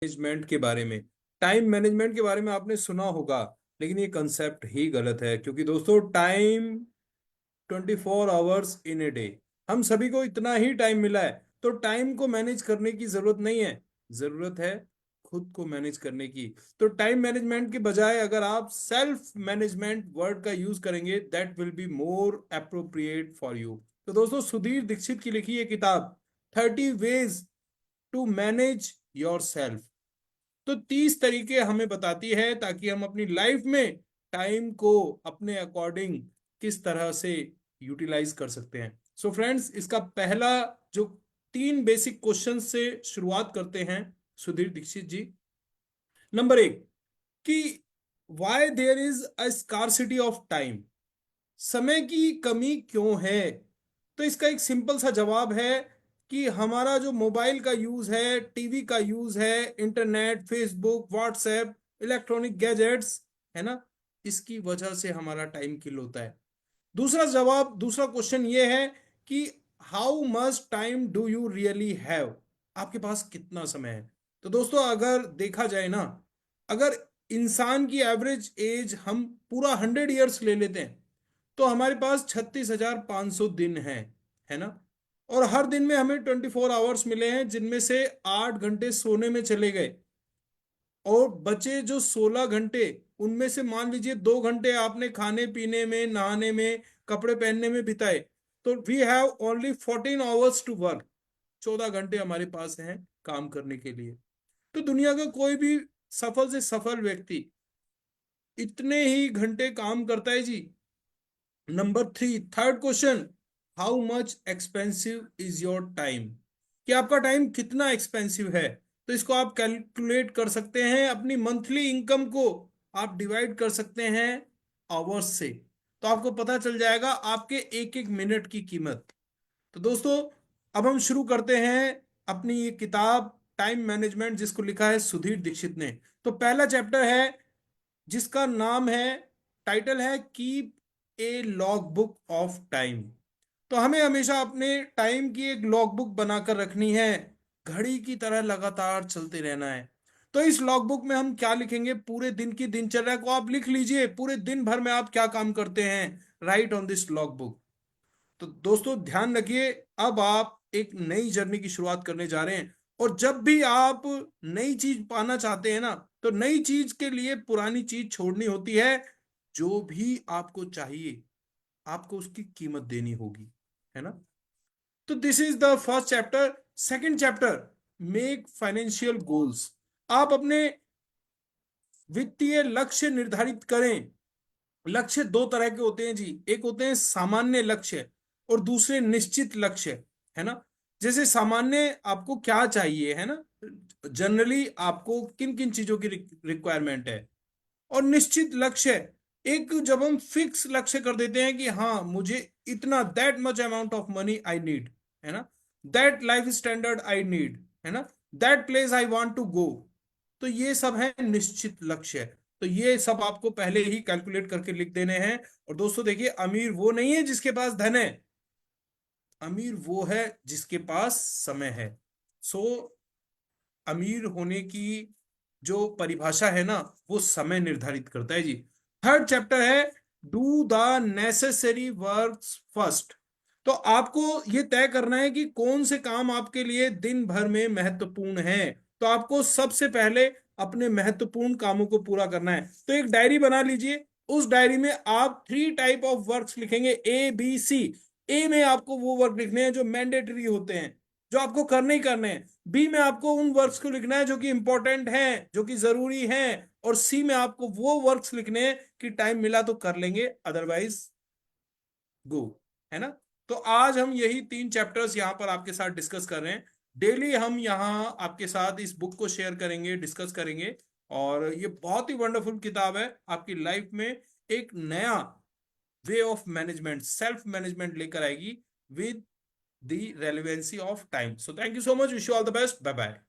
Management के बारे में। टाइम मैनेजमेंट के बारे में आपने सुना होगा, लेकिन ये कंसेप्ट ही गलत है, क्योंकि दोस्तों time 24 hours in a day. हम सभी को इतना ही टाइम मिला है, तो टाइम को मैनेज करने की जरूरत नहीं है, जरूरत है खुद को मैनेज करने की। तो टाइम मैनेजमेंट के बजाय अगर आप सेल्फ मैनेजमेंट वर्ड का यूज करेंगे, that will be more appropriate for you. तो दोस्तों, सुधीर दीक्षित की लिखी ये किताब 30 ways to manage yourself, तो 30 तरीके हमें बताती है ताकि हम अपनी लाइफ में टाइम को अपने अकॉर्डिंग किस तरह से यूटिलाइज कर सकते हैं। सो फ्रेंड्स, इसका पहला जो 3 बेसिक क्वेश्चन से शुरुआत करते हैं सुधीर दीक्षित जी। नंबर 1, कि why there is a scarcity of time, समय की कमी क्यों है। तो इसका एक सिंपल सा जवाब है कि हमारा जो मोबाइल का यूज है, टीवी का यूज है, internet, Facebook, WhatsApp, electronic gadgets, है ना, इसकी वजह से हमारा टाइम किल होता है। दूसरा क्वेश्चन ये है कि how much time do you really have, आपके पास कितना समय है। तो दोस्तों, अगर देखा जाए ना, अगर इंसान की एवरेज एज हम पूरा 100 ईयर्स ले लेते हैं, तो हमारे पास 36,500 दिन है ना। और हर दिन में हमें 24 आवर्स मिले हैं, जिनमें से 8 घंटे सोने में चले गए, और बचे जो 16 घंटे, उनमें से मान लीजिए 2 घंटे आपने खाने पीने में, नहाने में, कपड़े पहनने में बिताए, तो we have only 14 hours to work. 14 घंटे हमारे पास हैं काम करने के लिए। तो दुनिया का कोई भी सफल से सफल व्यक्ति इतने ही घंटे काम करता है जी। Number 3, third question, how much expensive is your time, कि आपका टाइम कितना एक्सपेंसिव है। तो इसको आप कैलकुलेट कर सकते हैं, अपनी मंथली इनकम को आप डिवाइड कर सकते हैं आवर्स से, तो आपको पता चल जाएगा आपके एक एक मिनट की कीमत। तो दोस्तों, अब हम शुरू करते हैं अपनी ये किताब टाइम मैनेजमेंट, जिसको लिखा है सुधीर दीक्षित ने। तो पहला चैप्टर है, जिसका नाम है, टाइटल है keep a log book of time. तो हमें हमेशा अपने टाइम की एक लॉग बुक बनाकर रखनी है, घड़ी की तरह लगातार चलते रहना है। तो इस लॉग बुक में हम क्या लिखेंगे, पूरे दिन की दिनचर्या को आप लिख लीजिए, पूरे दिन भर में आप क्या काम करते हैं, right on this log book. तो दोस्तों, ध्यान रखिए, अब आप एक नई जर्नी की शुरुआत करने जा रहे हैं, और जब भी आप नई चीज पाना चाहते हैं ना, तो नई चीज के लिए पुरानी चीज छोड़नी होती है। जो भी आपको चाहिए, आपको उसकी कीमत देनी होगी, है ना। तो this is the first chapter. Second chapter, make financial goals. आप अपने वित्तीय लक्ष्य निर्धारित करें। लक्ष्य 2 तरह के होते हैं जी, एक होते हैं सामान्य लक्ष्य, और दूसरे निश्चित लक्ष्य, है ना। जैसे सामान्य, आपको क्या चाहिए, है ना, जनरली आपको किन किन चीजों की रिक्वायरमेंट है। और निश्चित लक्ष्य, एक जब हम फिक्स लक्ष्य कर देते हैं कि हाँ, मुझे इतना, that much amount of money I need, है ना, that life standard I need, है ना, that place I want to go. तो ये सब है निश्चित लक्ष्य। तो ये सब आपको पहले ही कैलकुलेट करके लिख देने हैं। और दोस्तों देखिए, अमीर वो नहीं है जिसके पास धन है, अमीर वो है जिसके पास समय है। सो अमीर होने की जो परिभाषा है ना, वो समय निर्धारित करता है जी। थर्ड चैप्टर है, do the necessary works first. तो आपको ये तय करना है कि कौन से काम आपके लिए दिन भर में महत्वपूर्ण है। तो आपको सबसे पहले अपने महत्वपूर्ण कामों को पूरा करना है। तो एक डायरी बना लीजिए, उस डायरी में आप 3 टाइप ऑफ वर्क्स लिखेंगे, A B C। ए में आपको वो वर्क लिखने हैं जो मैंडेटरी होते हैं, जो आपको करने ही करने हैं। बी में आपको उन वर्क्स को लिखना है जो कि इंपॉर्टेंट हैं, जो कि जरूरी हैं। और सी में आपको वो वर्क्स लिखने हैं कि टाइम मिला तो कर लेंगे, अदरवाइज गो, है ना। तो आज हम यही 3 चैप्टर्स यहाँ पर आपके साथ डिस्कस कर रहे हैं। डेली हम यहाँ आपके साथ इस बुक को शेयर करेंगे, डिस्कस करेंगे। और ये बहुत ही वंडरफुल किताब है, आपकी लाइफ में एक नया way of management, self management लेकर आएगी, with the relevancy of time. So thank you so much, wish you all the best, bye bye.